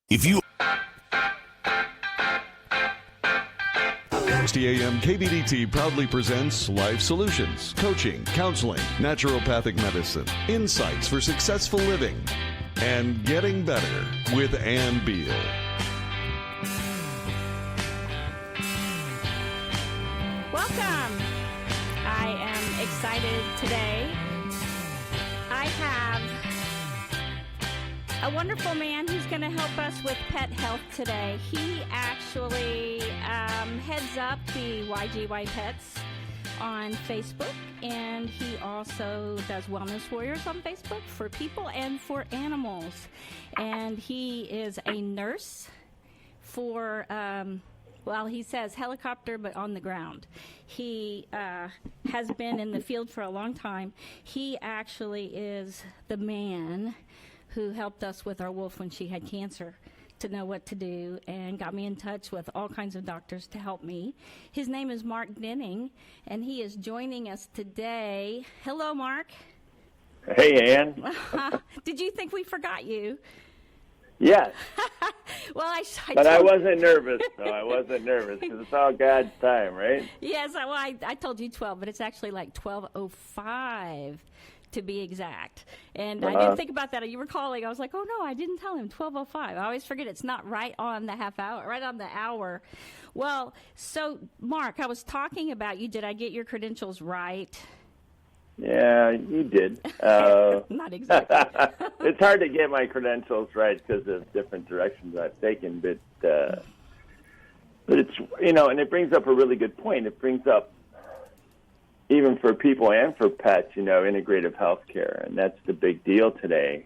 If you AM KBDT proudly presents Life Solutions, coaching, counseling, naturopathic medicine, insights for successful living, and getting better with Beal. Welcome. I am excited today. I have a wonderful man who's going to help us with pet health today. He actually heads up the YGY Pets on Facebook, and he also does Wellness Warriors on Facebook for people and for animals. And he is a nurse for, he says helicopter, but on the ground. He has been in the field for a long time. He actually is the man who helped us with our wolf when she had cancer to know what to do and got me in touch with all kinds of doctors to help me. His name is Mark Denning, and he is joining us today. Hello, Mark. Hey, Ann. Did you think we forgot you? Yes. Well, I wasn't nervous, though. I wasn't nervous because it's all God's time, right? Yes, I told you 12, but it's actually like 12:05 to be exact. And I didn't think about that. You were calling. I was like, oh, no, I didn't tell him 12:05. I always forget it's not right on the half hour, right on the hour. Well, so, Mark, I was talking about you. Did I get your credentials right? Yeah, you did. Not exactly. It's hard to get my credentials right because of different directions I've taken, but it's, and it brings up a really good point. It brings up, even for people and for pets, integrative health care, and that's the big deal today.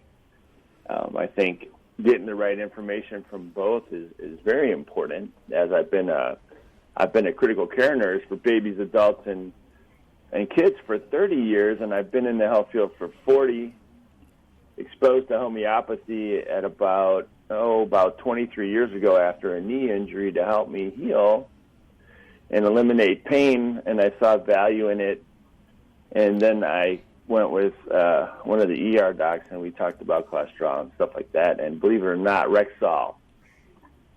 I think getting the right information from both is very important, as I've been a critical care nurse for babies, adults, and kids for 30 years, and I've been in the health field for 40, exposed to homeopathy at about 23 years ago after a knee injury to help me heal and eliminate pain, and I saw value in it. And then I went with one of the ER docs, and we talked about cholesterol and stuff like that. And believe it or not, Rexall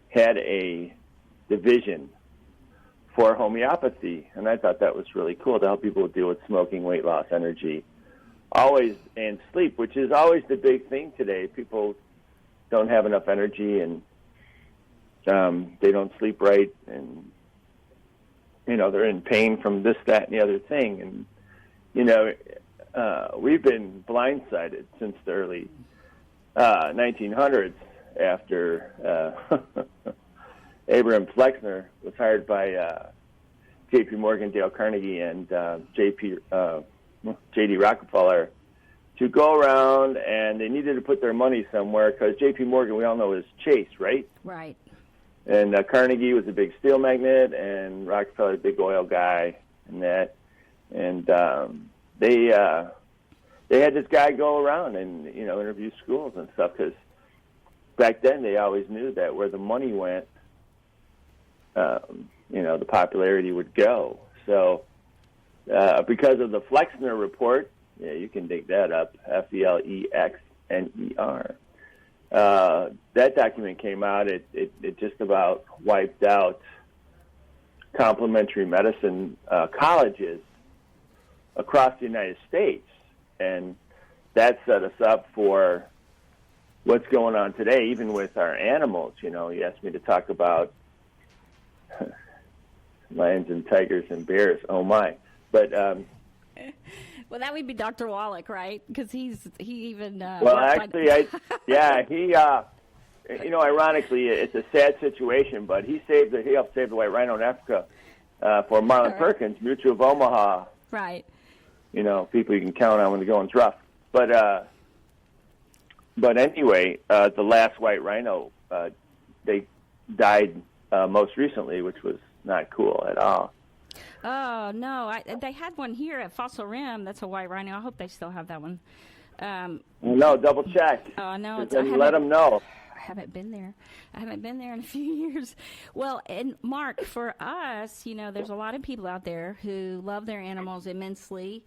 had a division for homeopathy, and I thought that was really cool to help people deal with smoking, weight loss, energy, and sleep, which is always the big thing today. People don't have enough energy, and they don't sleep right, and they're in pain from this, that, and the other thing. And, we've been blindsided since the early 1900s after Abraham Flexner was hired by J.P. Morgan, Dale Carnegie, and J.D. Rockefeller to go around, and they needed to put their money somewhere because J.P. Morgan, we all know, is Chase, right? Right. And Carnegie was a big steel magnate, and Rockefeller a big oil guy, and that. And they had this guy go around and interview schools and stuff, because back then they always knew that where the money went, the popularity would go. So because of the Flexner report, yeah, you can dig that up, Flexner. That document came out. It just about wiped out complementary medicine colleges across the United States, and that set us up for what's going on today, even with our animals. You asked me to talk about lions and tigers and bears. Oh my! But well, that would be Dr. Wallach, right? Because he even actually, ironically, it's a sad situation, but he helped save the white rhino in Africa for Marlon Perkins, Mutual of Omaha. Right. People you can count on when the going's rough. But anyway, the last white rhino, they died most recently, which was not cool at all. Oh, no. They had one here at Fossil Rim. That's a white rhino. I hope they still have that one. No, double check. Oh, no. Let them know. I haven't been there. I haven't been there in a few years. Well, and Mark, for us, there's a lot of people out there who love their animals immensely.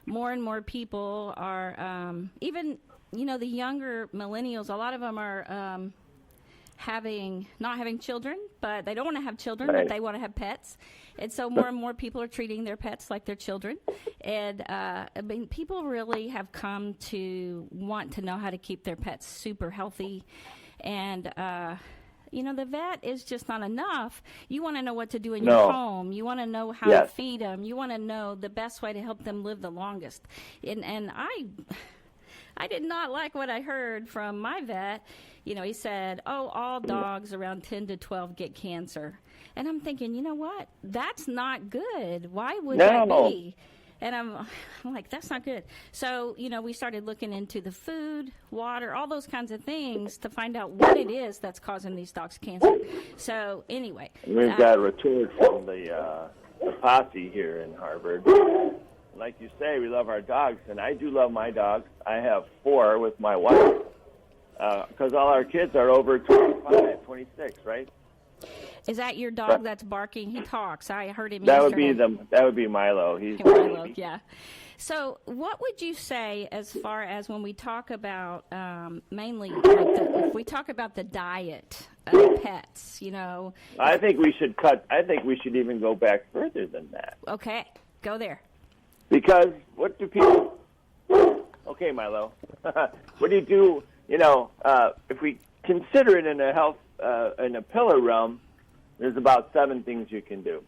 More and more people are, even, the younger millennials, a lot of them are not having children, but they don't want to have children, Right. but they want to have pets. And so more and more people are treating their pets like their children. And I mean, people really have come to want to know how to keep their pets super healthy. And the vet is just not enough. You want to know what to do in your home. You want to know how to feed them. You want to know the best way to help them live the longest. And I did not like what I heard from my vet. He said, all dogs around 10 to 12 get cancer. And I'm thinking, you know what? That's not good. Why would that be? And I'm like, that's not good. So, we started looking into the food, water, all those kinds of things to find out what it is that's causing these dogs cancer. So, anyway. We've got a retort from the posse here in Harvard. Like you say, we love our dogs, and I do love my dogs. I have 4 with my wife because all our kids are over 25, 26, right? Is that your dog that's barking? He talks. I heard him That yesterday. That would be Milo. He's Milo, yeah. So what would you say as far as when we talk about mainly, if we talk about the diet of pets, I think we should even go back further than that. Okay, go there. Because what do people... Okay, Milo. What do you do, if we consider it in a pillar realm, there's about 7 things you can do.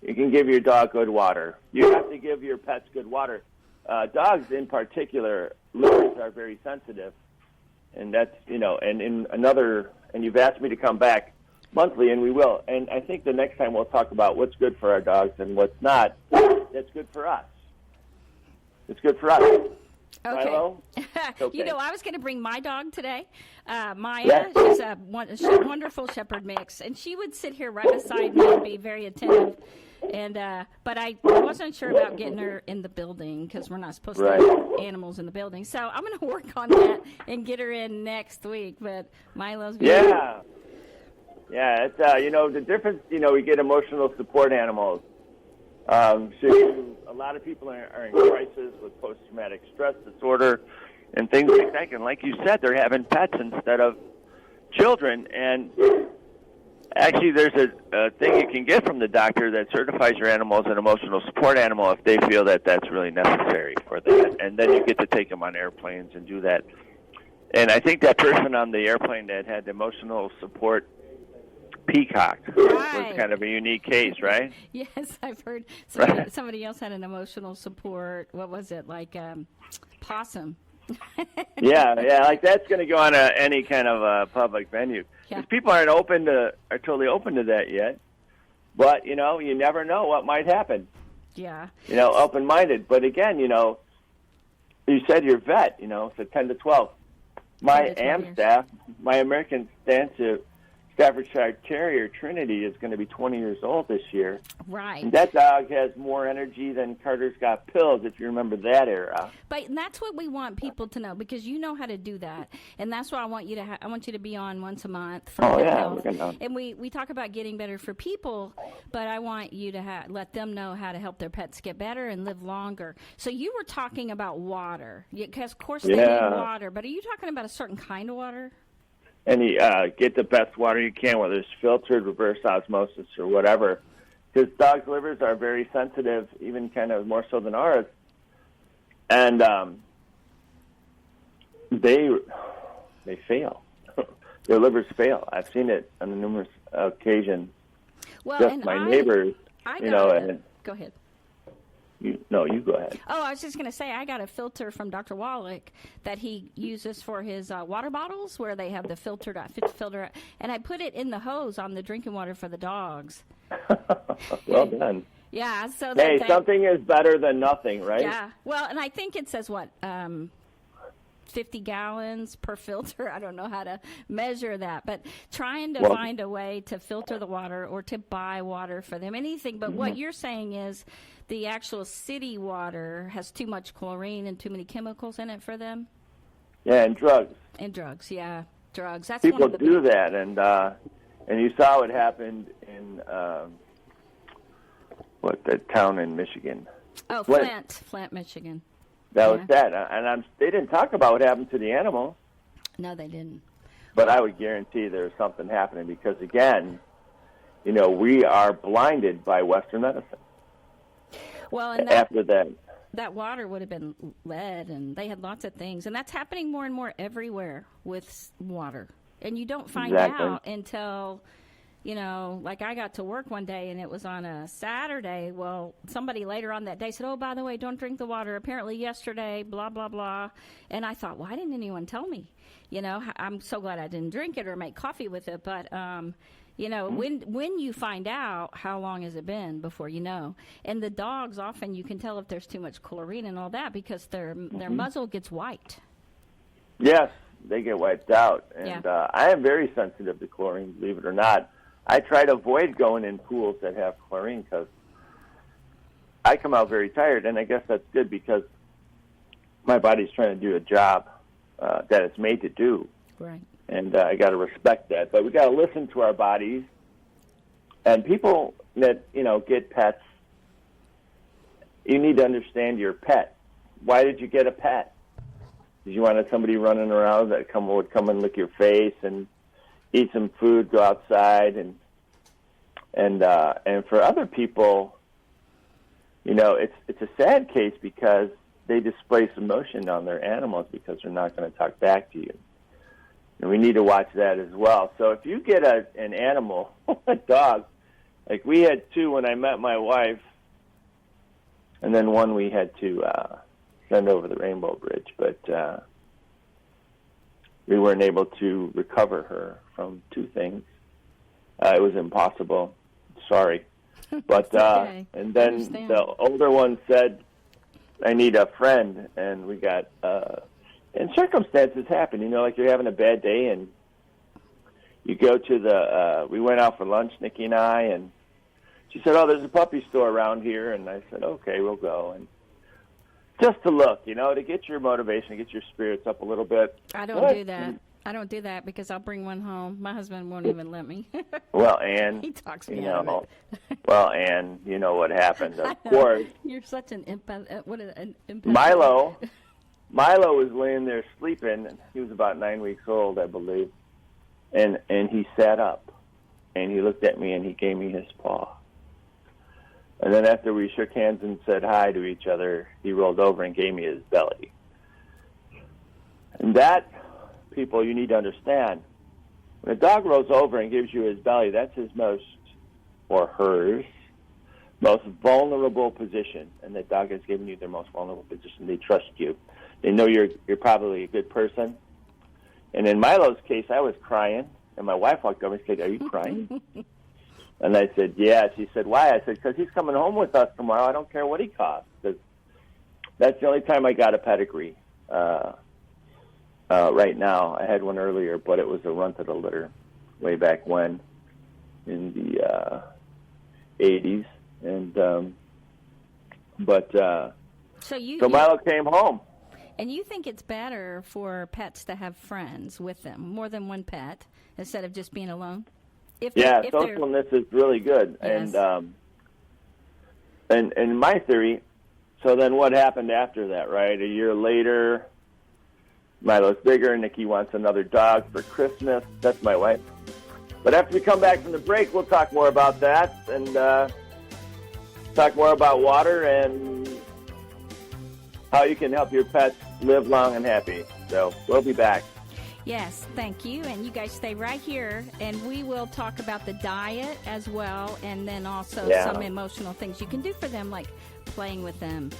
You can give your dog good water. You have to give your pets good water. Dogs in particular, livers are very sensitive. And that's, and you've asked me to come back monthly, and we will. And I think the next time we'll talk about what's good for our dogs and what's not. That's good for us. It's good for us. Okay. Milo? Okay. I was going to bring my dog today. Maya, she's a wonderful shepherd mix, and she would sit here right beside me and be very attentive. And but I wasn't sure about getting her in the building because we're not supposed to have animals in the building. So I'm going to work on that and get her in next week. But Milo's beautiful. Yeah. It's the difference. We get emotional support animals. A lot of people are in crisis with post-traumatic stress disorder and things like that. And like you said, they're having pets instead of children. And actually, there's a thing you can get from the doctor that certifies your animal as an emotional support animal if they feel that that's really necessary for that. And then you get to take them on airplanes and do that. And I think that person on the airplane that had the emotional support peacock was kind of a unique case, right? Yes, I've heard somebody else had an emotional support. What was it, like possum? yeah, like that's going to go on any kind of public venue. Because people aren't totally open to that yet. But, you never know what might happen. Yeah. Open-minded. But again, you said you're vet, so 10 to 12. My staff, my American Staffordshire Terrier, Trinity, is going to be 20 years old this year. Right. And that dog has more energy than Carter's Got Pills, if you remember that era. But that's what we want people to know, because you know how to do that. And that's why I want you to I want you to be on once a month for health. And we talk about getting better for people, but I want you to let them know how to help their pets get better and live longer. So you were talking about water, because of course they need water, but are you talking about a certain kind of water? And you get the best water you can, whether it's filtered, reverse osmosis, or whatever. Because dogs' livers are very sensitive, even kind of more so than ours. And they fail. Their livers fail. I've seen it on numerous occasions. Well, just and my neighbors, go ahead. You go ahead. Oh, I was just going to say, I got a filter from Dr. Wallach that he uses for his water bottles, where they have the filter, and I put it in the hose on the drinking water for the dogs. Well done. Yeah. So something is better than nothing, right? Yeah. Well, and I think it says 50 gallons per filter. I don't know how to measure that, but trying to find a way to filter the water or to buy water for them, anything. But what you're saying is the actual city water has too much chlorine and too many chemicals in it for them? Yeah, and drugs. And drugs, yeah. Drugs. That's people one of the do that, and you saw what happened in that town in Michigan? Oh, Flint, Michigan. That was that, and they didn't talk about what happened to the animals. No, they didn't. But I would guarantee there's something happening because, again, we are blinded by Western medicine. Well, and after that water would have been lead, and they had lots of things. And that's happening more and more everywhere with water. And you don't find out until, like I got to work one day, and it was on a Saturday. Well, somebody later on that day said, oh, by the way, don't drink the water. Apparently yesterday, blah, blah, blah. And I thought, why didn't anyone tell me? I'm so glad I didn't drink it or make coffee with it. But, when you find out, how long has it been before you know? And the dogs, often you can tell if there's too much chlorine and all that because their muzzle gets white. Yes, they get wiped out. And I am very sensitive to chlorine, believe it or not. I try to avoid going in pools that have chlorine because I come out very tired, and I guess that's good because my body's trying to do a job that it's made to do. Right. And I got to respect that. But we got to listen to our bodies. And people that, get pets, you need to understand your pet. Why did you get a pet? Did you wanted somebody running around that would come and lick your face and eat some food, go outside, and for other people, it's a sad case because they displace emotion on their animals because they're not going to talk back to you. And we need to watch that as well. So if you get an animal, a dog, like we had 2 when I met my wife, and then one we had to send over the Rainbow Bridge, but we weren't able to recover her from 2 things. It was impossible. Sorry. But okay. And then the older one said, I need a friend, and we got and circumstances happen, like you're having a bad day, and you go to we went out for lunch, Nikki and I, and she said, oh, there's a puppy store around here, and I said, okay, we'll go, and just to look, to get your motivation, to get your spirits up a little bit. I don't do that. I don't do that because I'll bring one home. My husband won't even let me. Well, Ann, he talks me out of it. Well, Ann, you know what happened. Of course. You're such an empath. Milo was laying there sleeping. He was about 9 weeks old, I believe. And he sat up, and he looked at me, and he gave me his paw. And then after we shook hands and said hi to each other, he rolled over and gave me his belly. And that, people, you need to understand. When a dog rolls over and gives you his belly, that's his most, or hers, most vulnerable position. And the dog has given you their most vulnerable position. They trust you. They know you're probably a good person. And in Milo's case, I was crying, and my wife walked over and said, are you crying? And I said, yeah. She said, why? I said, because he's coming home with us tomorrow. I don't care what he costs. Because that's the only time I got a pedigree. Right now, I had one earlier, but it was a runt of the litter way back when in the 80s. And so Milo came home. And you think it's better for pets to have friends with them, more than one pet, instead of just being alone? Socialness is really good. Yes. And my theory, so then what happened after that, right? A year later, Milo's bigger. Nikki wants another dog for Christmas. That's my wife. But after we come back from the break, we'll talk more about that and talk more about water and how you can help your pets live long and happy. So we'll be back. Yes, thank you. And you guys stay right here, and we will talk about the diet as well, and then also some emotional things you can do for them, like playing with them.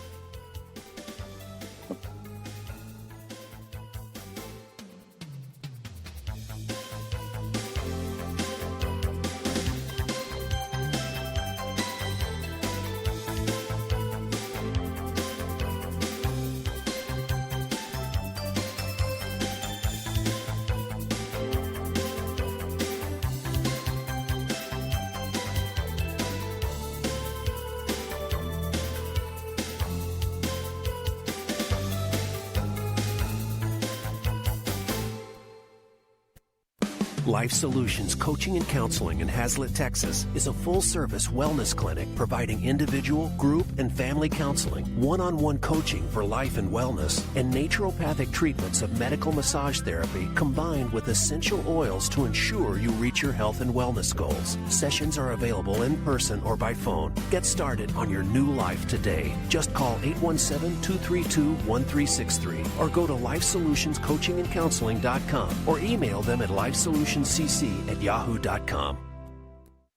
Life Solutions Coaching and Counseling in Hazlet, Texas is a full-service wellness clinic providing individual, group, and family counseling, one-on-one coaching for life and wellness, and naturopathic treatments of medical massage therapy combined with essential oils to ensure you reach your health and wellness goals. Sessions are available in person or by phone. Get started on your new life today. Just call 817-232-1363 or go to LifeSolutionsCoachingandCounseling.com or email them at lifesolutionscc@yahoo.com.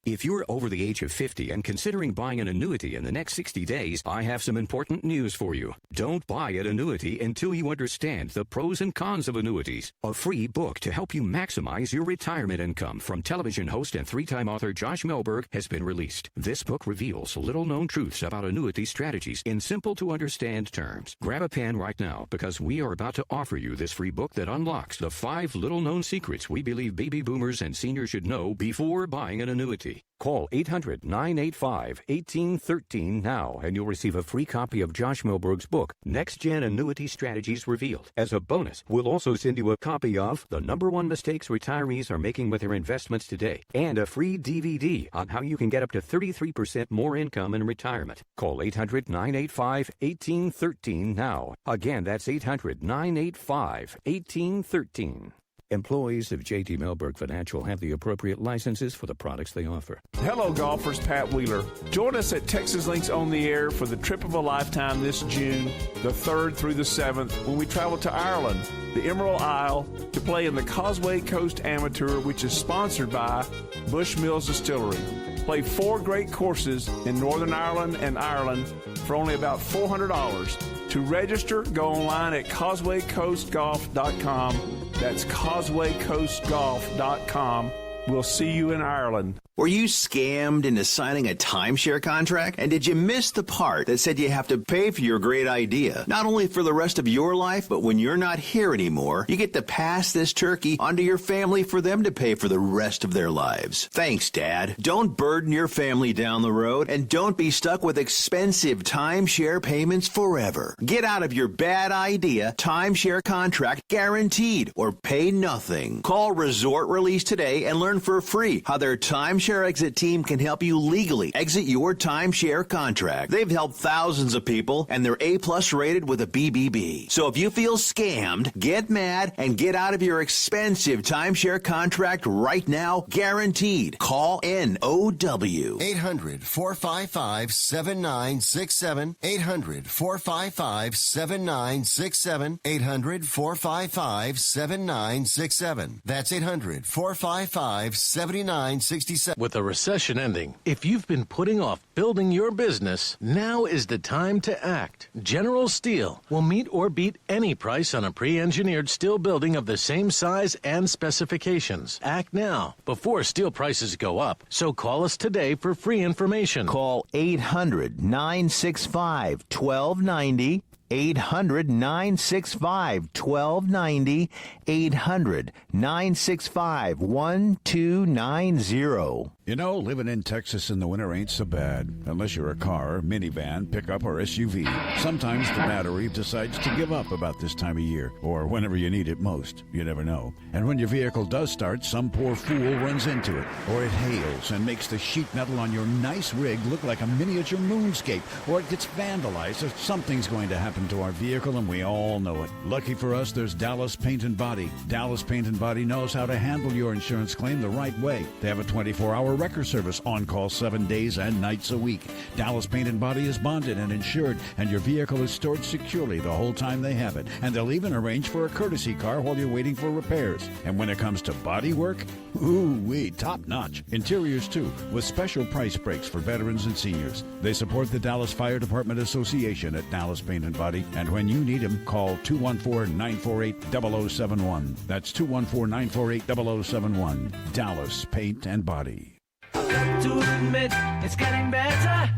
If you're over the age of 50 and considering buying an annuity in the next 60 days, I have some important news for you. Don't buy an annuity until you understand the pros and cons of annuities. A free book to help you maximize your retirement income from television host and three-time author Josh Melberg has been released. This book reveals little-known truths about annuity strategies in simple-to-understand terms. Grab a pen right now because we are about to offer you this free book that unlocks the 5 little-known secrets we believe baby boomers and seniors should know before buying an annuity. Call 800-985-1813 now, and you'll receive a free copy of Josh Melberg's book, Next Gen Annuity Strategies Revealed. As a bonus, we'll also send you a copy of The #1 Mistakes Retirees Are Making with Their Investments Today, and a free DVD on how you can get up to 33% more income in retirement. Call 800-985-1813 now. Again, that's 800-985-1813. Employees of J.T. Melberg Financial have the appropriate licenses for the products they offer. Hello, golfers. Pat Wheeler. Join us at Texas Links on the Air for the trip of a lifetime this June, the 3rd through the 7th, when we travel to Ireland, the Emerald Isle, to play in the Causeway Coast Amateur, which is sponsored by Bushmills Distillery. Play 4 great courses in Northern Ireland and Ireland for only about $400. To register, go online at causewaycoastgolf.com. That's causewaycoastgolf.com. We'll see you in Ireland. Were you scammed into signing a timeshare contract? And did you miss the part that said you have to pay for your great idea? Not only for the rest of your life, but when you're not here anymore, you get to pass this turkey onto your family for them to pay for the rest of their lives. Thanks, Dad. Don't burden your family down the road, and don't be stuck with expensive timeshare payments forever. Get out of your bad idea timeshare contract guaranteed, or pay nothing. Call Resort Release today and learn for free how their timeshare exit team can help you legally exit your timeshare contract. They've helped thousands of people, and they're A+ rated with a BBB. So if you feel scammed, get mad and get out of your expensive timeshare contract right now, guaranteed. Call NOW. 800-455-7967. 800-455-7967. 800-455-7967. That's 800-455-7967. With the recession ending, if you've been putting off building your business, now is the time to act. General Steel will meet or beat any price on a pre-engineered steel building of the same size and specifications. Act now before steel prices go up. So call us today for free information. Call 800-965-1290. 800-965-1290. 800-965-1290. You know, living in Texas in the winter ain't so bad, unless you're a car, minivan, pickup, or SUV. Sometimes the battery decides to give up about this time of year, or whenever you need it most. You never know. And when your vehicle does start, some poor fool runs into it, or it hails and makes the sheet metal on your nice rig look like a miniature moonscape, or it gets vandalized, or something's going to happen to our vehicle, and we all know it. Lucky for us, there's Dallas Paint and Body. Dallas Paint and Body knows how to handle your insurance claim the right way. They have a 24-hour wrecker service, on call 7 days and nights a week. Dallas Paint and Body is bonded and insured, and your vehicle is stored securely the whole time they have it. And they'll even arrange for a courtesy car while you're waiting for repairs. And when it comes to body work, ooh-wee, top-notch. Interiors, too, with special price breaks for veterans and seniors. They support the Dallas Fire Department Association at Dallas Paint and Body. And when you need them, call 214-948-0071. That's 214-948-0071. Dallas Paint and Body. To admit it's getting better, a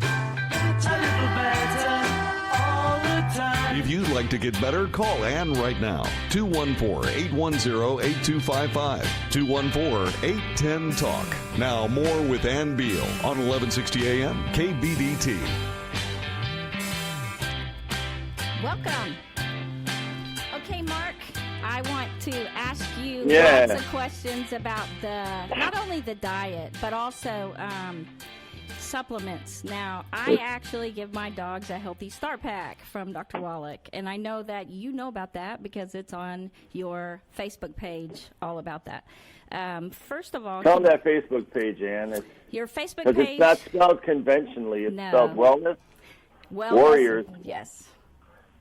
little better all the time. If you'd like to get better, call Ann right now. 214-810-8255. 214-810-TALK. Now more with Ann Beal on 1160 AM KBDT. Welcome. Okay, Mark, I want to ask you lots of questions about not only the diet, but also supplements. Now, I actually give my dogs a Healthy Start Pack from Dr. Wallach, and I know that you know about that because it's on your Facebook page, all about that. First of all, tell them that Facebook page, Ann. Your Facebook page. It's not spelled conventionally. It's spelled Wellness Warriors. Yes.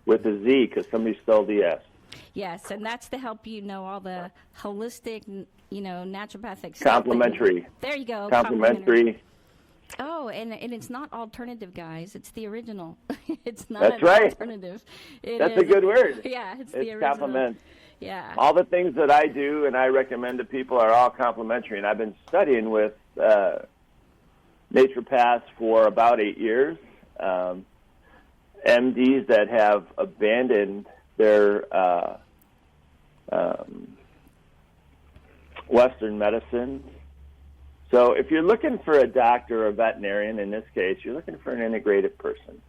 With a Z, because somebody spelled the S. Yes, and that's to help you know all the holistic, naturopathic stuff. Complementary. There you go. Complementary. Oh, and it's not alternative, guys. It's the original. It's not That's right. Alternative. That's a good word. Yeah, it's the original. Complement. Yeah. All the things that I do and I recommend to people are all complementary. And I've been studying with naturopaths for about 8 years, MDs that have abandoned their Western medicine. So if you're looking for a doctor or a veterinarian, in this case, you're looking for an integrative person.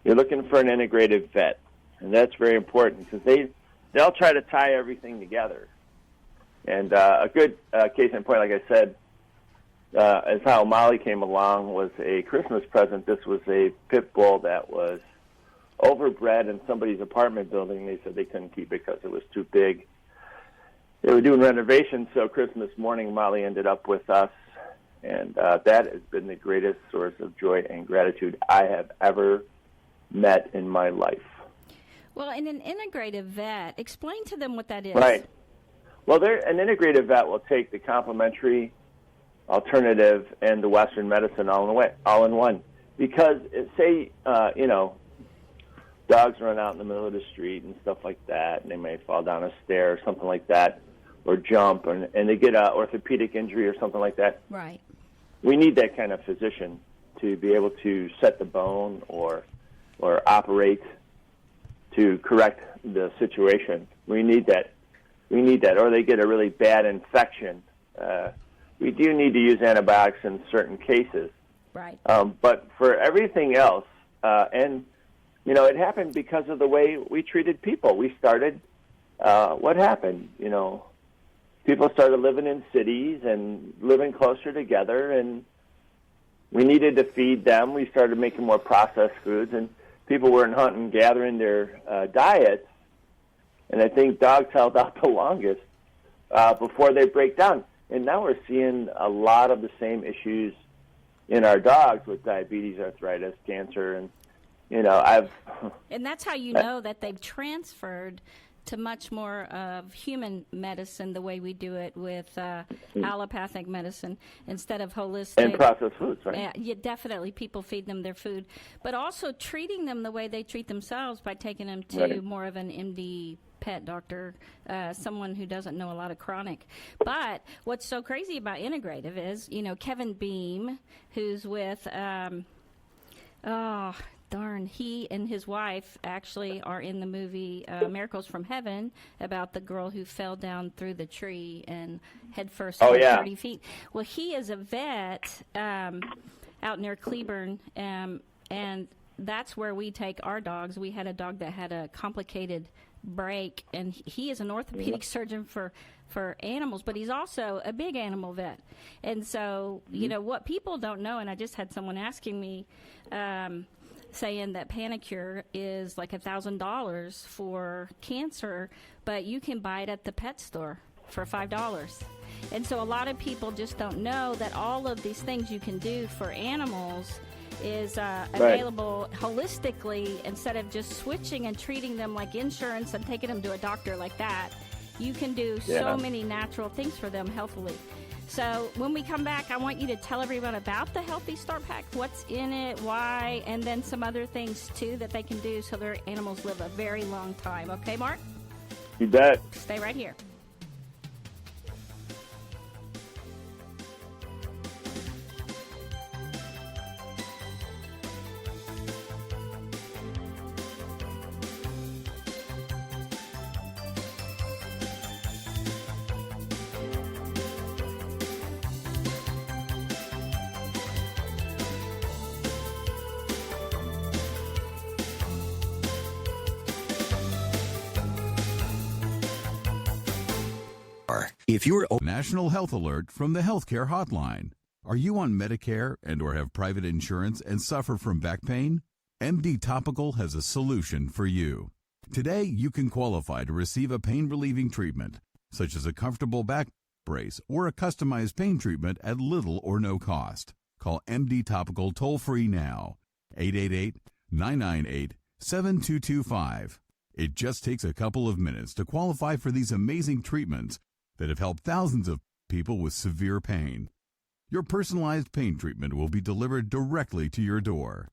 You're looking for an integrative vet. And that's very important because they'll try to tie everything together. And a good case in point, like I said, is how Molly came along was a Christmas present. This was a pit bull that was overbred in somebody's apartment building. They said they couldn't keep it because it was too big. They were doing renovations, so Christmas morning, Molly ended up with us, and that has been the greatest source of joy and gratitude I have ever met in my life. Well, in an integrative vet, explain to them what that is. Right. Well, an integrative vet will take the complementary, alternative, and the Western medicine all in one. Because, dogs run out in the middle of the street and stuff like that, and they may fall down a stair or something like that, or jump, and they get an orthopedic injury or something like that. Right. We need that kind of physician to be able to set the bone or operate to correct the situation. We need that. Or they get a really bad infection. We do need to use antibiotics in certain cases. Right. But for everything else, it happened because of the way we treated people. We started, what happened? People started living in cities and living closer together, and we needed to feed them. We started making more processed foods, and people weren't hunting, gathering their diets. And I think dogs held out the longest before they break down. And now we're seeing a lot of the same issues in our dogs with diabetes, arthritis, cancer, and And that's how you know that they've transferred to much more of human medicine the way we do it with allopathic medicine instead of holistic. And processed foods, right? Yeah, definitely. People feed them their food. But also treating them the way they treat themselves by taking them to more of an MD pet doctor, someone who doesn't know a lot of chronic. But what's so crazy about integrative is, Kevin Beam, who's with, he and his wife actually are in the movie Miracles from Heaven about the girl who fell down through the tree and head first 30 feet. Well, he is a vet out near Cleburne, and that's where we take our dogs. We had a dog that had a complicated break, and he is an orthopedic surgeon for animals, but he's also a big animal vet. And so, what people don't know, and I just had someone asking me, saying that Panicure is like $1,000 for cancer, but you can buy it at the pet store for $5. And so a lot of people just don't know that all of these things you can do for animals is available holistically instead of just switching and treating them like insurance and taking them to a doctor like that. You can do so many natural things for them healthily. So when we come back, I want you to tell everyone about the Healthy Start Pack, what's in it, why, and then some other things, too, that they can do so their animals live a very long time. Okay, Mark? You bet. Stay right here. If you're National Health Alert from the Healthcare Hotline. Are you on Medicare and or have private insurance and suffer from back pain? MD Topical has a solution for you. Today, you can qualify to receive a pain-relieving treatment, such as a comfortable back brace or a customized pain treatment at little or no cost. Call MD Topical toll-free now, 888-998-7225. It just takes a couple of minutes to qualify for these amazing treatments that have helped thousands of people with severe pain. Your personalized pain treatment will be delivered directly to your door.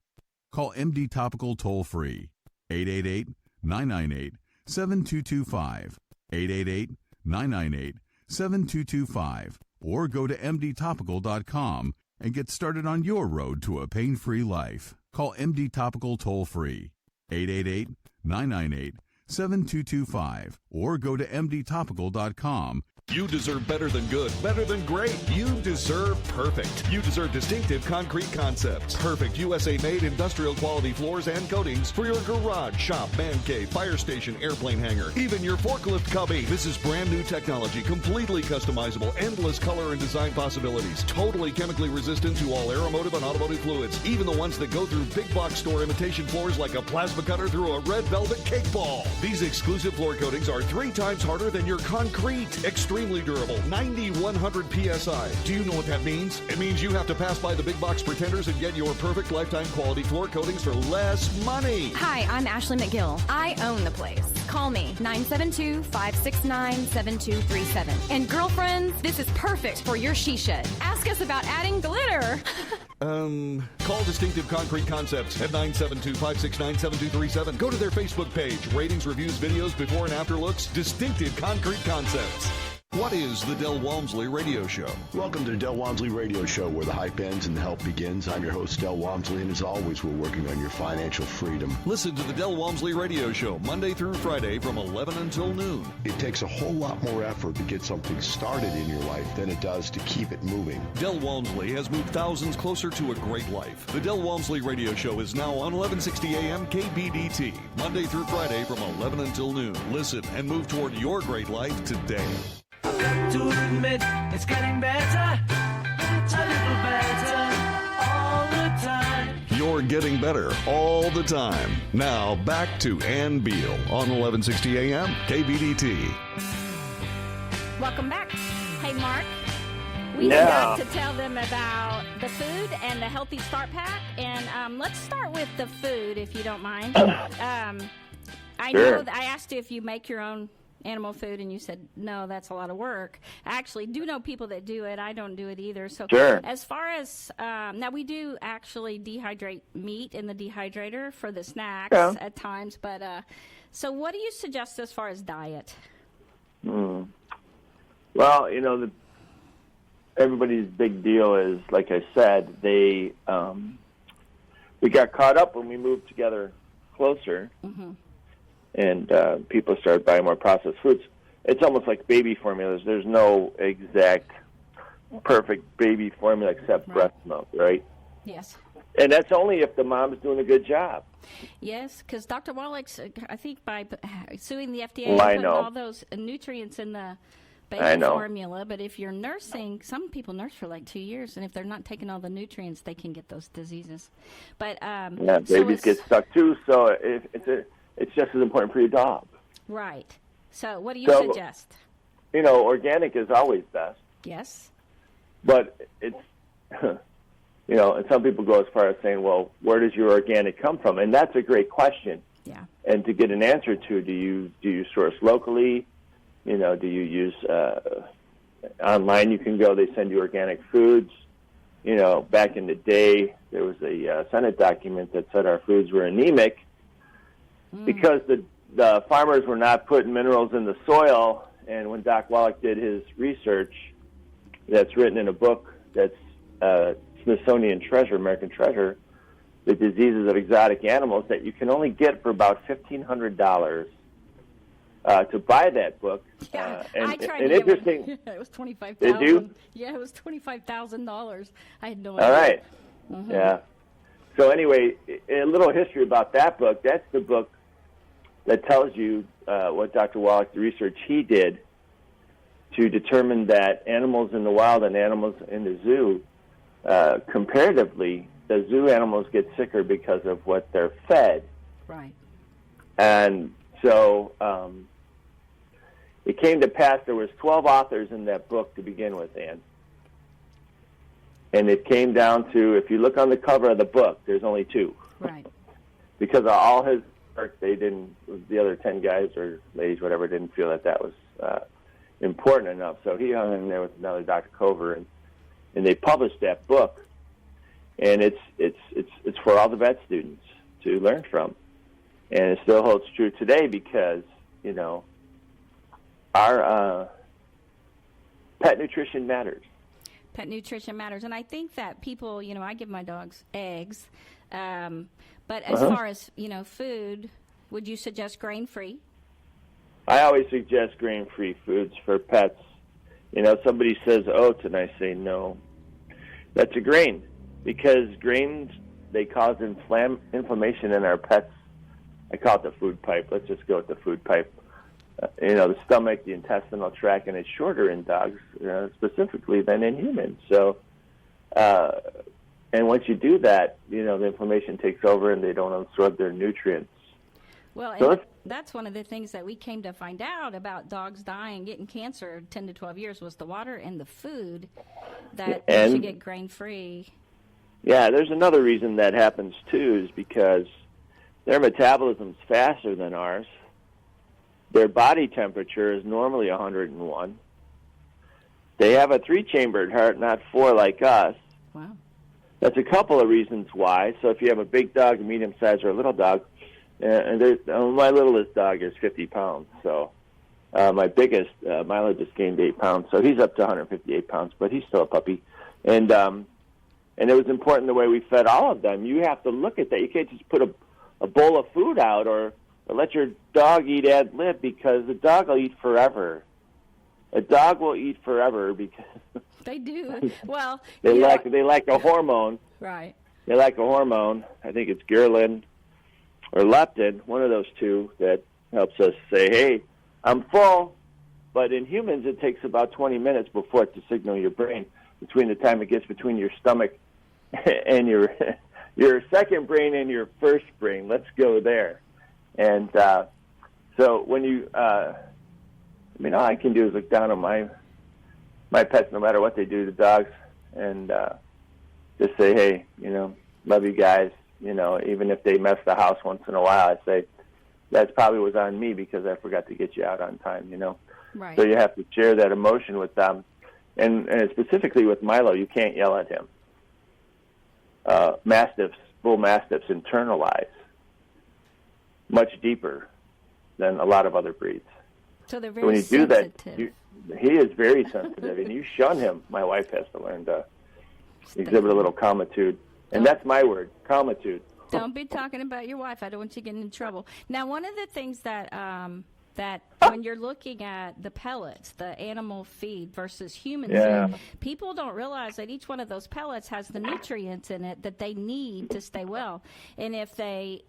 Call MD Topical toll-free, 888-998-7225, 888-998-7225, or go to mdtopical.com and get started on your road to a pain-free life. Call MD Topical toll-free, 888-998-7225, or go to mdtopical.com. You deserve better than good, better than great. You deserve perfect. You deserve distinctive concrete concepts. Perfect USA-made industrial quality floors and coatings for your garage, shop, man cave, fire station, airplane hangar, even your forklift cubby. This is brand new technology, completely customizable, endless color and design possibilities, totally chemically resistant to all aeromotive and automotive fluids, even the ones that go through big box store imitation floors like a plasma cutter through a red velvet cake ball. These exclusive floor coatings are 3 times harder than your concrete. Extremely durable, 9,100 PSI. Do you know what that means? It means you have to pass by the big box pretenders and get your perfect lifetime quality floor coatings for less money. Hi, I'm Ashley McGill. I own the place. Call me, 972-569-7237. And girlfriends, this is perfect for your she shed. Ask us about adding glitter. Call Distinctive Concrete Concepts at 972-569-7237. Go to their Facebook page, ratings, reviews, videos, before and after looks, Distinctive Concrete Concepts. What is the Del Walmsley Radio Show? Welcome to the Del Walmsley Radio Show, where the hype ends and the help begins. I'm your host, Del Walmsley, and as always, we're working on your financial freedom. Listen to the Del Walmsley Radio Show Monday through Friday from 11 until noon. It takes a whole lot more effort to get something started in your life than it does to keep it moving. Del Walmsley has moved thousands closer to a great life. The Del Walmsley Radio Show is now on 1160 AM KBDT, Monday through Friday from 11 until noon. Listen and move toward your great life today. I've got to admit, it's getting better, a little better, all the time. You're getting better all the time. Now, back to Ann Beal on 1160 AM KBDT. Welcome back. Hey, Mark. We got to tell them about the food and the Healthy Start Pack. And let's start with the food, if you don't mind. I know that I asked you if you make your own animal food, and you said, no, that's a lot of work. I actually do know people that do it. I don't do it either. So as far as, now we do actually dehydrate meat in the dehydrator for the snacks at times, but so what do you suggest as far as diet? Well, you know, everybody's big deal is, like I said, we got caught up when we moved together closer. Mm-hmm. And people start buying more processed foods. It's almost like baby formulas. There's no exact perfect baby formula except breast milk, right? Yes. And that's only if the mom's doing a good job. Yes, because Dr. Wallach's, I think by suing the FDA, putting all those nutrients in the baby formula. But if you're nursing, some people nurse for like 2 years, and if they're not taking all the nutrients, they can get those diseases. But babies get stuck too, so it's just as important for your dog. Right. So what do you suggest? You know, organic is always best. Yes. But it's, you know, and some people go as far as saying, well, where does your organic come from? And that's a great question. Yeah. And to get an answer to, do you source locally? You know, do you use online? You can go, they send you organic foods. You know, back in the day, there was a Senate document that said our foods were anemic. Because the farmers were not putting minerals in the soil, and when Doc Wallach did his research, that's written in a book that's Smithsonian Treasure, American Treasure, the diseases of exotic animals that you can only get for about $1,500 to buy that book. Yeah, and, I tried and to interesting. Get one. It was $25,000. Did you? Yeah, it was $25,000. I had no idea. All right. Mm-hmm. Yeah. So anyway, a little history about that book. That's the book that tells you what Dr. Wallach, the research he did to determine that animals in the wild and animals in the zoo, comparatively, the zoo animals get sicker because of what they're fed. Right. And so it came to pass there was 12 authors in that book to begin with, Ann. And it came down to, if you look on the cover of the book, there's only 2. Right. Because of all his work, the other 10 guys or ladies, whatever, didn't feel that was important enough. So he hung in there with another Dr. Cover, and they published that book. And it's for all the vet students to learn from. And it still holds true today because, our pet nutrition matters. Pet nutrition matters. And I think that people, I give my dogs eggs. But as far as, food, would you suggest grain-free? I always suggest grain-free foods for pets. Somebody says oats, and I say no. That's a grain. Because grains, they cause inflammation in our pets. I call it the food pipe. Let's just go with the food pipe. The stomach, the intestinal tract, and it's shorter in dogs specifically than in humans. So, and once you do that, the inflammation takes over and they don't absorb their nutrients. Well, and that's one of the things that we came to find out about dogs dying, getting cancer 10 to 12 years was the water and the food that you should get grain-free. Yeah, there's another reason that happens, too, is because their metabolism's faster than ours. Their body temperature is normally 101. They have a 3-chambered heart, not 4 like us. Wow. That's a couple of reasons why. So if you have a big dog, a medium-sized, or a little dog, my littlest dog is 50 pounds. So my biggest, Milo, just gained 8 pounds. So he's up to 158 pounds, but he's still a puppy. And it was important the way we fed all of them. You have to look at that. You can't just put a bowl of food out or let your dog eat ad lib, because the dog will eat forever. A dog will eat forever because they do. Well, they like a hormone. Right. They like a hormone. I think it's ghrelin or leptin, one of those two, that helps us say, "Hey, I'm full." But in humans, it takes about 20 minutes before it to signal your brain between the time it gets between your stomach and your second brain and your first brain. Let's go there. And so when you, all I can do is look down on my pets, no matter what they do to dogs, and just say, hey, love you guys. Even if they mess the house once in a while, I say, that probably was on me because I forgot to get you out on time, Right. So you have to share that emotion with them. And specifically with Milo, you can't yell at him. Bull mastiffs internalize much deeper than a lot of other breeds. So they're So when very you sensitive. do that, he is very sensitive, and you shun him. My wife has to learn to exhibit a little calmitude. And that's my word, calmitude. Don't be talking about your wife. I don't want you getting in trouble. Now, one of the things that when you're looking at the pellets, the animal feed versus human food, people don't realize that each one of those pellets has the nutrients in it that they need to stay well. And if they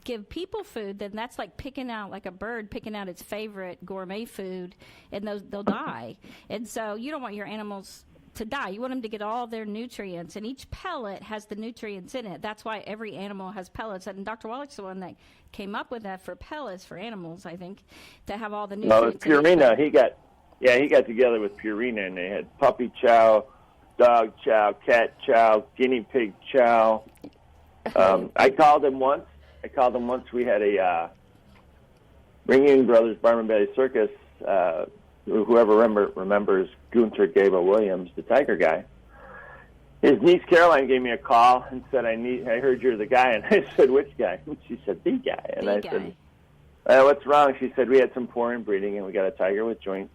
give people food, then that's like picking out, like a bird picking out its favorite gourmet food, and they'll die. And so you don't want your animals to die. You want them to get all their nutrients, and each pellet has the nutrients in it. That's why every animal has pellets. And Dr. Wallach's the one that came up with that for pellets for animals, I think, to have all the nutrients. Well, Purina, he got together with Purina, and they had puppy chow, dog chow, cat chow, guinea pig chow. I called them once. We had a Ringing Brothers Barnum Bailey Circus. Whoever remembers Gunther Gable Williams, the tiger guy. His niece Caroline gave me a call and said, I heard you're the guy. And I said, which guy? And she said, the guy. And I said, what's wrong? She said, we had some poor inbreeding, and we got a tiger with joint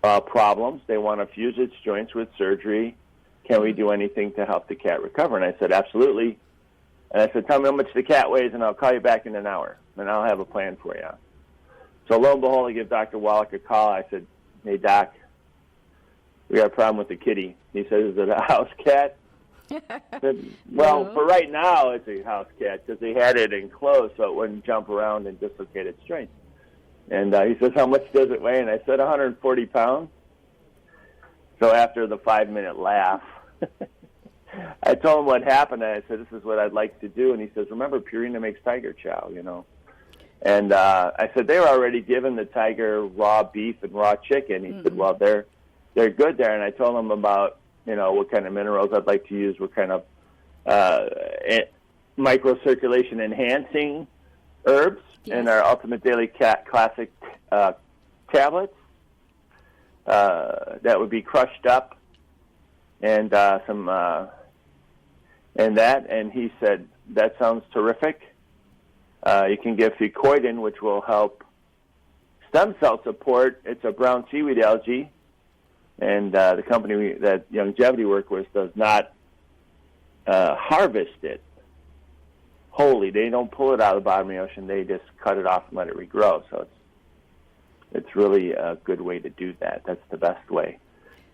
problems. They want to fuse its joints with surgery. Can we do anything to help the cat recover? And I said, absolutely. And I said, tell me how much the cat weighs, and I'll call you back in an hour, and I'll have a plan for you. So lo and behold, I give Dr. Wallach a call. I said, hey, Doc, we got a problem with the kitty. He says, is it a house cat? I said, well, for right now, it's a house cat because they had it enclosed so it wouldn't jump around and dislocate its joints. And he says, how much does it weigh? And I said, 140 pounds. So after the 5-minute laugh, I told him what happened. And I said, this is what I'd like to do. And he says, remember, Purina makes tiger chow, you know. And I said, they were already given the tiger raw beef and raw chicken. He said, well, they're good there. And I told him about, you know, what kind of minerals I'd like to use, what kind of microcirculation enhancing herbs in our Ultimate Daily Classic tablets that would be crushed up, and some and that. And he said, that sounds terrific. You can give fucoidin, which will help stem cell support. It's a brown seaweed algae, and the company that Youngevity work with does not harvest it wholly. They don't pull it out of the bottom of the ocean. They just cut it off and let it regrow. So it's really a good way to do that. That's the best way.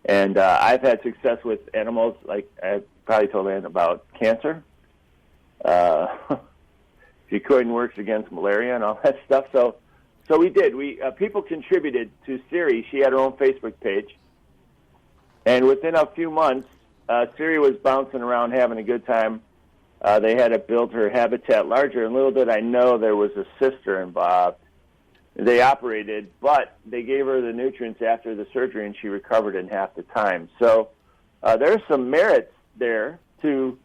And I've had success with animals, like I probably told Ann about cancer. Fucoidin works against malaria and all that stuff. So we did. People contributed to Siri. She had her own Facebook page. And within a few months, Siri was bouncing around having a good time. They had to build her habitat larger. And little did I know there was a sister involved. They operated, but they gave her the nutrients after the surgery, and she recovered in half the time. So there's some merits there to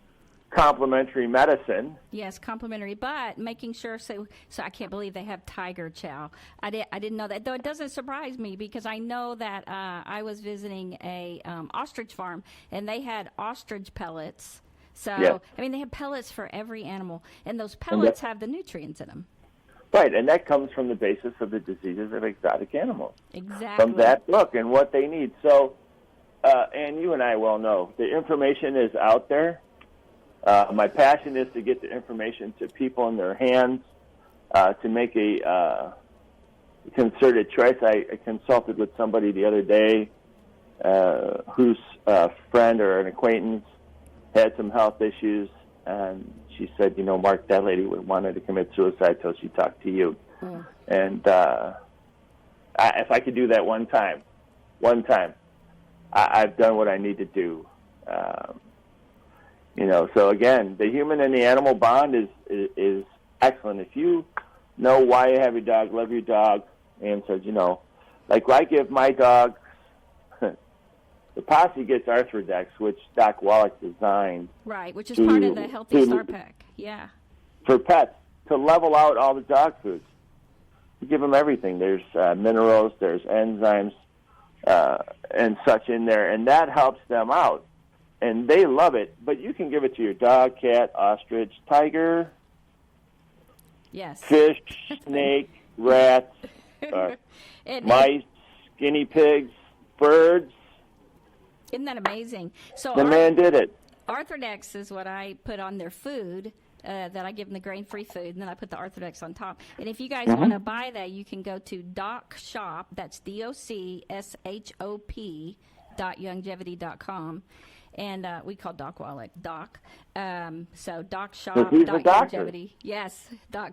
complementary medicine. Yes, complementary, but making sure, so I can't believe they have tiger chow. I didn't know that, though it doesn't surprise me because I know that I was visiting a ostrich farm, and they had ostrich pellets. So, yes. I mean, they have pellets for every animal, and those pellets have the nutrients in them. Right, and that comes from the basis of the diseases of exotic animals. Exactly. From that book and what they need. So, and you and I well know, the information is out there. My passion is to get the information to people in their hands, to make a concerted choice. I consulted with somebody the other day whose friend or an acquaintance had some health issues, and she said, you know, Mark, that lady wanted to commit suicide till she talked to you. Mm. And if I could do that one time, I've done what I need to do. You know, so again, the human and the animal bond is excellent. If you know why you have your dog, love your dog, and says, you know, like I give my dog, the Posse gets Arthrodex, which Doc Wallach designed. Right, which is part of the Healthy Start Pack, yeah. For pets, to level out all the dog foods. You give them everything. There's minerals, there's enzymes, and such in there, and that helps them out. And they love it, but you can give it to your dog, cat, ostrich, tiger, yes, fish, snake, rats, mice, guinea pigs, birds. Isn't that amazing? So the man did it. Arthrodex is what I put on their food, that I give them the grain-free food, and then I put the Arthrodex on top. And if you guys want to buy that, you can go to Doc Shop, that's DOCSHOP.youngevity.com. And we call Doc Wallach Doc. So DocShop.youngevity,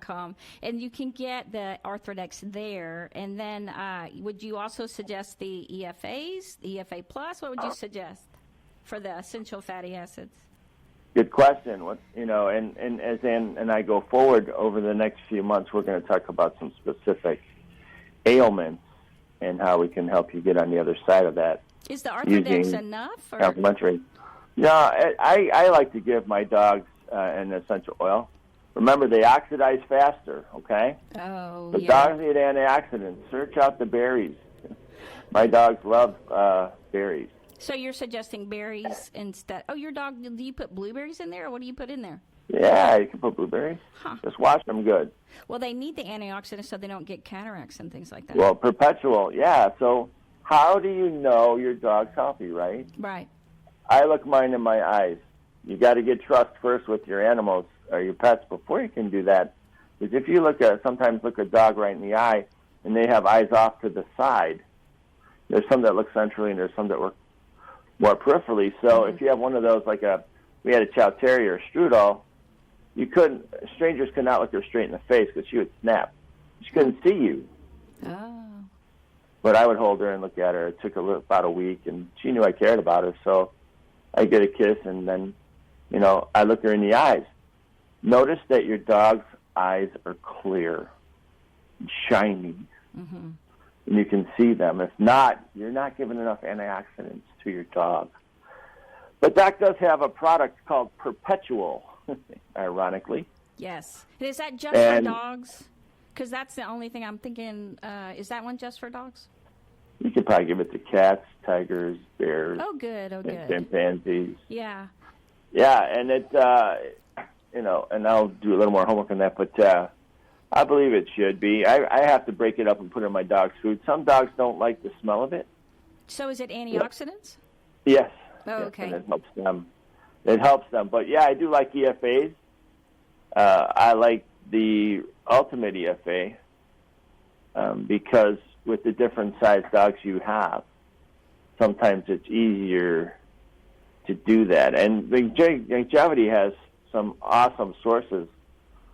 .com. And you can get the Arthrodex there. And then would you also suggest the EFAs, the EFA Plus? What would you suggest for the essential fatty acids? Good question. And as Ann and I go forward over the next few months, we're going to talk about some specific ailments and how we can help you get on the other side of that. Is the Arthrodex enough? Or? Complementary. No, I like to give my dogs an essential oil. Remember, they oxidize faster, okay? Oh, the dogs need antioxidants. Search out the berries. My dogs love berries. So you're suggesting berries instead. Oh, your dog, do you put blueberries in there, or what do you put in there? Yeah, you can put blueberries. Huh. Just wash them good. Well, they need the antioxidants so they don't get cataracts and things like that. Well, perpetual, yeah. So how do you know your dog's healthy, right? Right. I look mine in my eyes. You got to get trust first with your animals or your pets before you can do that. Because if you sometimes look a dog right in the eye and they have eyes off to the side, there's some that look centrally and there's some that work more peripherally. So if you have one of those, we had a Chow Terrier, Strudel, strangers could not look her straight in the face because she would snap. She couldn't see you. Oh. But I would hold her and look at her. It took about a week, and she knew I cared about her. So I get a kiss, and then, I look her in the eyes. Notice that your dog's eyes are clear, shiny, and you can see them. If not, you're not giving enough antioxidants to your dog. But Doc does have a product called Perpetual, ironically. Yes. Is that just for dogs? Because that's the only thing I'm thinking. Is that one just for dogs? You could probably give it to cats, tigers, bears. Oh, good. And chimpanzees. Yeah. Yeah, and it, and I'll do a little more homework on that, but I believe it should be. I have to break it up and put it in my dog's food. Some dogs don't like the smell of it. So is it antioxidants? Yes. Oh, okay. And it helps them. But, yeah, I do like EFAs. I like the Ultimate EFA because with the different size dogs you have, sometimes it's easier to do that. And Longevity has some awesome sources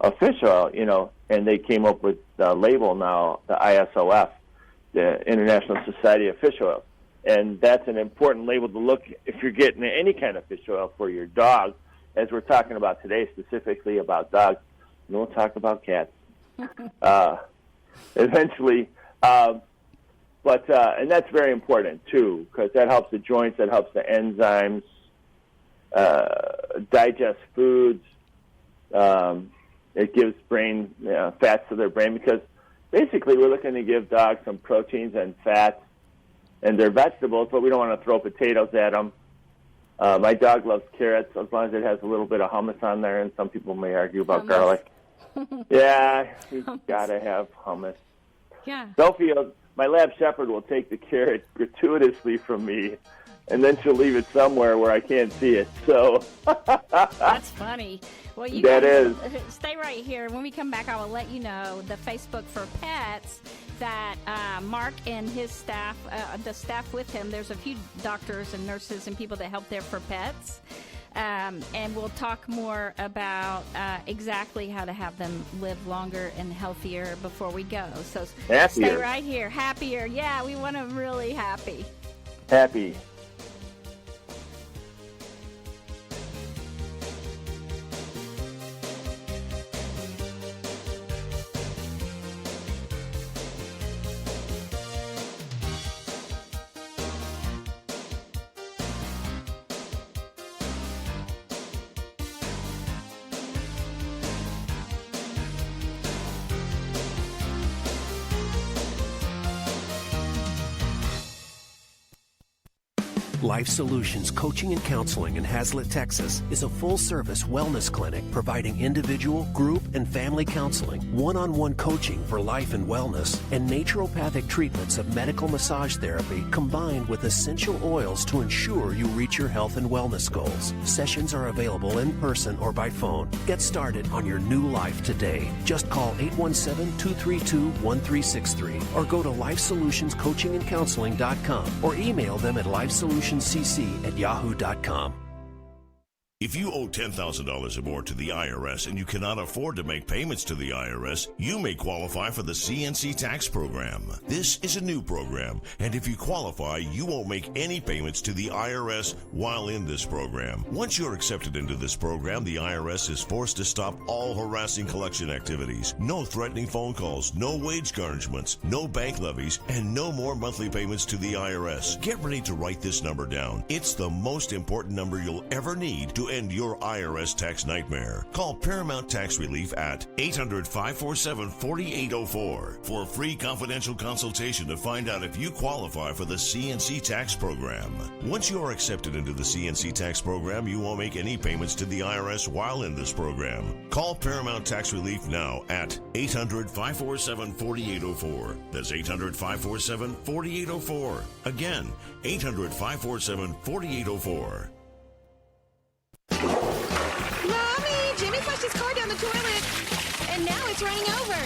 of fish oil, and they came up with the label now, the ISOF, the International Society of Fish Oils. And that's an important label to look if you're getting any kind of fish oil for your dog, as we're talking about today, specifically about dogs. And we'll talk about cats eventually. And that's very important, too, because that helps the joints, that helps the enzymes, digest foods. It gives brain fats to their brain, because basically we're looking to give dogs some proteins and fats and their vegetables, but we don't want to throw potatoes at them. My dog loves carrots as long as it has a little bit of hummus on there, and some people may argue about garlic. Yeah, you've got to have hummus. Yeah. Sophie, my lab shepherd, will take the carrot gratuitously from me, and then she'll leave it somewhere where I can't see it. So that's funny. Well, you guys stay right here. When we come back, I will let you know the Facebook for pets that Mark and his staff, the staff with him, there's a few doctors and nurses and people that help there for pets. And we'll talk more about exactly how to have them live longer and healthier before we go. So stay right here. Happier. Yeah, we want them really happy. Happy. Life Solutions Coaching and Counseling in Hazlet, Texas is a full-service wellness clinic providing individual, group, and family counseling, one-on-one coaching for life and wellness, and naturopathic treatments of medical massage therapy combined with essential oils to ensure you reach your health and wellness goals. Sessions are available in person or by phone. Get started on your new life today. Just call 817-232-1363 or go to LifeSolutionsCoachingandCounseling.com or email them at LifeSolutionsCC@yahoo.com. If you owe $10,000 or more to the IRS and you cannot afford to make payments to the IRS, you may qualify for the CNC tax program. This is a new program, and if you qualify, you won't make any payments to the IRS while in this program. Once you're accepted into this program, the IRS is forced to stop all harassing collection activities. No threatening phone calls, no wage garnishments, no bank levies, and no more monthly payments to the IRS. Get ready to write this number down. It's the most important number you'll ever need to end your IRS tax nightmare. Call Paramount Tax Relief at 800-547-4804 for a free confidential consultation to find out if you qualify for the CNC tax program. Once you are accepted into the CNC tax program, you won't make any payments to the IRS while in this program. Call Paramount Tax Relief now at 800-547-4804. That's 800-547-4804. Again, 800-547-4804. Mommy, Jimmy flushed his car down the toilet, and now it's running over.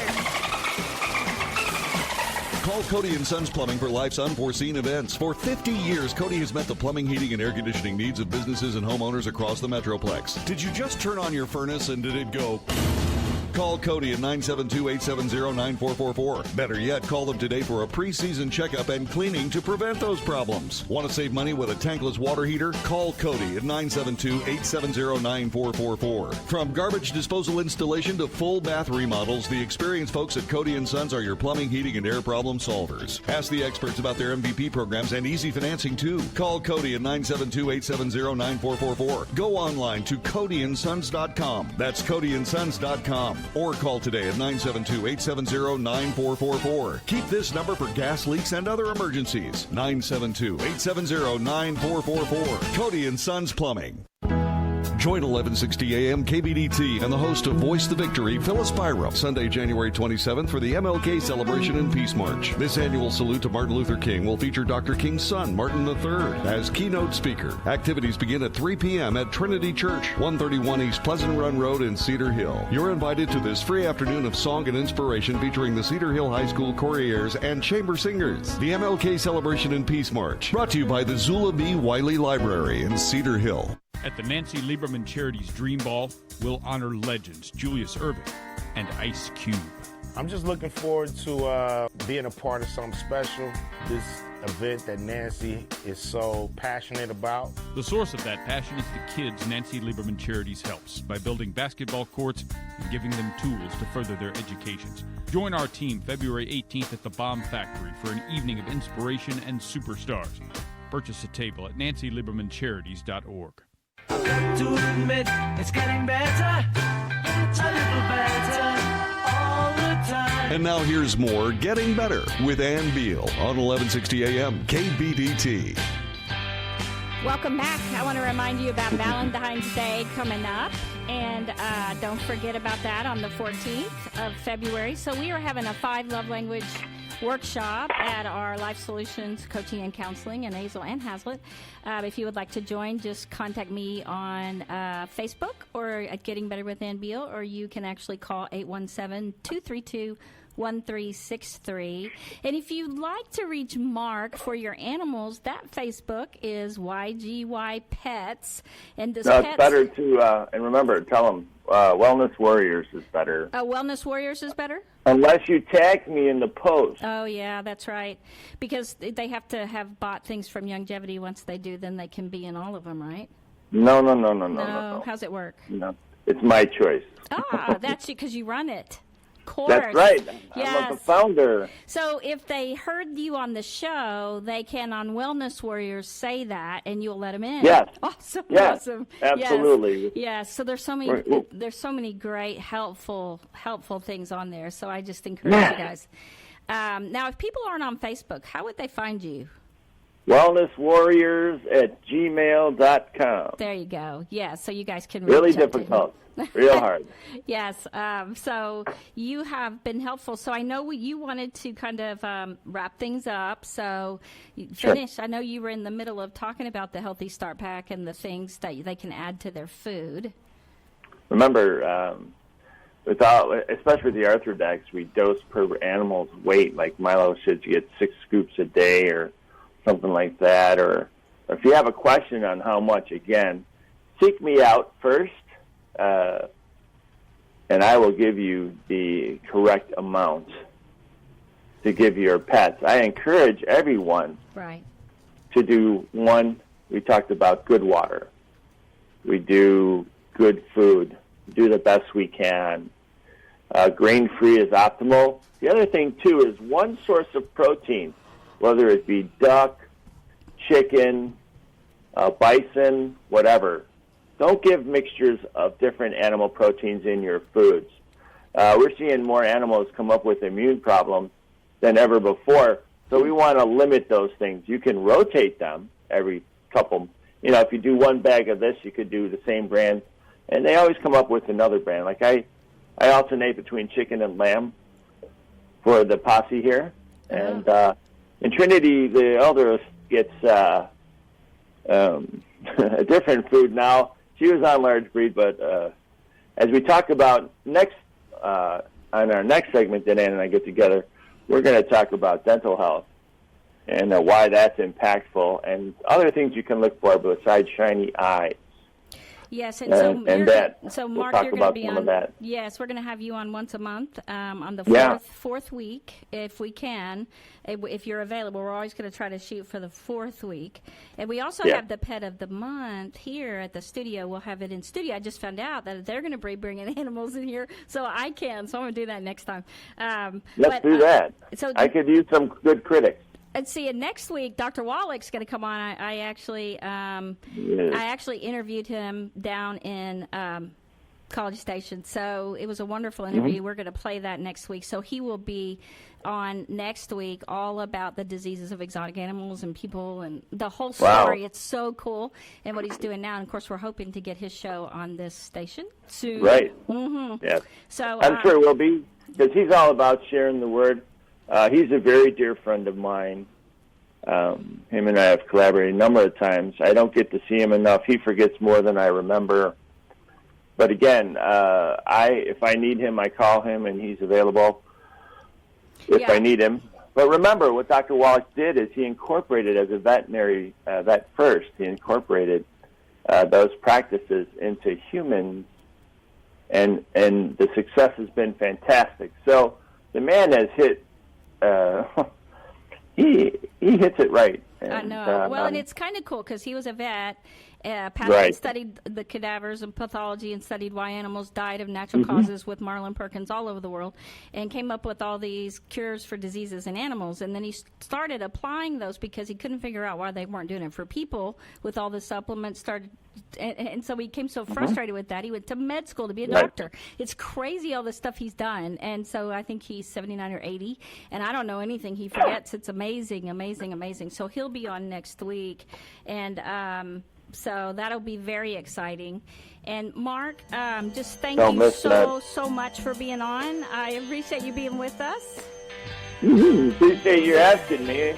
Call Cody & Sons Plumbing for life's unforeseen events. For 50 years, Cody has met the plumbing, heating, and air conditioning needs of businesses and homeowners across the Metroplex. Did you just turn on your furnace and did it go... Call Cody at 972-870-9444. Better yet, call them today for a preseason checkup and cleaning to prevent those problems. Want to save money with a tankless water heater? Call Cody at 972-870-9444. From garbage disposal installation to full bath remodels, the experienced folks at Cody & Sons are your plumbing, heating, and air problem solvers. Ask the experts about their MVP programs and easy financing, too. Call Cody at 972-870-9444. Go online to CodyandSons.com. That's CodyandSons.com. Or call today at 972-870-9444. Keep this number for gas leaks and other emergencies. 972-870-9444. Cody & Sons Plumbing. Join 1160 AM KBDT and the host of Voice the Victory, Phyllis Byram, Sunday, January 27th for the MLK Celebration and Peace March. This annual salute to Martin Luther King will feature Dr. King's son, Martin III, as keynote speaker. Activities begin at 3 p.m. at Trinity Church, 131 East Pleasant Run Road in Cedar Hill. You're invited to this free afternoon of song and inspiration featuring the Cedar Hill High School Couriers and Chamber Singers. The MLK Celebration and Peace March, brought to you by the Zula B. Wiley Library in Cedar Hill. At the Nancy Lieberman Charities Dream Ball, we'll honor legends Julius Erving and Ice Cube. I'm just looking forward to being a part of something special, this event that Nancy is so passionate about. The source of that passion is the kids Nancy Lieberman Charities helps by building basketball courts and giving them tools to further their educations. Join our team February 18th at the Bomb Factory for an evening of inspiration and superstars. Purchase a table at nancyliebermancharities.org. To admit it's getting better, a little better all the time. And now here's more Getting Better with Ann Beal on 1160 AM KBDT. Welcome back. I want to remind you about Valentine's Day coming up. And don't forget about that on the 14th of February. So we are having a 5 love language workshop at our Life Solutions Coaching and Counseling in Azle and Hazlitt. If you would like to join, just contact me on Facebook or at Getting Better with Ann Beal, or you can actually call 817-232-1363. And if you'd like to reach Mark for your animals, that Facebook is YGY Pets. And does no, Pets... it's better to, and remember, tell them, Wellness Warriors is better. Wellness Warriors is better? Unless you tag me in the post. Oh, yeah, that's right. Because they have to have bought things from Longevity. Once they do, then they can be in all of them, right? No. How's it work? No, it's my choice. That's because you run it. Course. That's right. Yes. I'm the founder. So if they heard you on the show, they can on Wellness Warriors say that, and you'll let them in. Yes. Awesome. Yes. Awesome. Absolutely. Yes. So there's so many great helpful things on there. So I just encourage you guys. Now, if people aren't on Facebook, how would they find you? wellnesswarriors@gmail.com. There you go. Yeah, so you guys can really reach out difficult. Real hard. Yes. So you have been helpful. So I know you wanted to kind of wrap things up. So finish. Sure. I know you were in the middle of talking about the Healthy Start Pack and the things that they can add to their food. Remember, especially with the Arthrodex, we dose per animal's weight. Like Milo says, you get 6 scoops a day or something like that. Or if you have a question on how much, again, seek me out first. And I will give you the correct amount to give your pets. I encourage everyone to do one. We talked about good water. We do good food. Do the best we can. Grain-free is optimal. The other thing, too, is one source of protein, whether it be duck, chicken, bison, whatever. Don't give mixtures of different animal proteins in your foods. We're seeing more animals come up with immune problems than ever before, so we want to limit those things. You can rotate them every couple. If you do one bag of this, you could do the same brand, and they always come up with another brand. Like I alternate between chicken and lamb for the posse here, and in Trinity, the eldest gets a different food now. She was on large breed, but as we talk about next on our next segment that Ann and I get together, we're going to talk about dental health and why that's impactful and other things you can look for besides shiny eyes. Yes, and Mark, we'll talk you're going to about be some on. of that. Yes, we're going to have you on once a month on the fourth week, if we can, if you're available. We're always going to try to shoot for the fourth week, and we also have the Pet of the Month here at the studio. We'll have it in studio. I just found out that they're going to be bringing animals in here, so I'm going to do that next time. Let's do that. So I could use some good critics. And see, next week, Dr. Wallach's going to come on. I actually interviewed him down in College Station, so it was a wonderful interview. Mm-hmm. We're going to play that next week. So he will be on next week, all about the diseases of exotic animals and people and the whole story. Wow. It's so cool, and what he's doing now. And of course, we're hoping to get his show on this station soon. Right. Mm-hmm. Yeah. So I'm sure it will be, because he's all about sharing the word. He's a very dear friend of mine. Him and I have collaborated a number of times. I don't get to see him enough. He forgets more than I remember. But again, if I need him, I call him, and he's available if I need him. But remember, what Dr. Wallach did is he incorporated, as a veterinary vet first, he incorporated those practices into humans, and the success has been fantastic. So the man has hit... he hits it right. And, I know. And it's kind of cool because he was a vet. Pat studied the cadavers and pathology and studied why animals died of natural causes with Marlin Perkins all over the world, and came up with all these cures for diseases in animals. And then he started applying those because he couldn't figure out why they weren't doing it for people with all the supplements. And so he became so frustrated with that. He went to med school to be a doctor. It's crazy all the stuff he's done. And so I think he's 79 or 80, and I don't know anything he forgets. It's amazing, amazing, amazing. So he'll be on next week, and so that'll be very exciting. And Mark, just thank you so much for being on. I appreciate you being with us. Appreciate you asking me.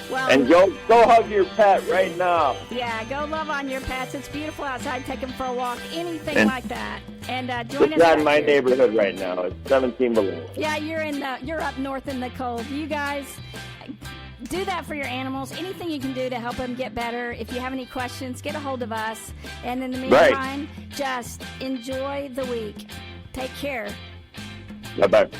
Well, and go hug your pet right now. Yeah, go love on your pets. It's beautiful outside. Take them for a walk, anything like that. And join us. It's not in my neighborhood right now. It's 17 below. Yeah, you're up north in the cold. You guys do that for your animals. Anything you can do to help them get better. If you have any questions, get a hold of us. And in the meantime, just enjoy the week. Take care. Bye-bye.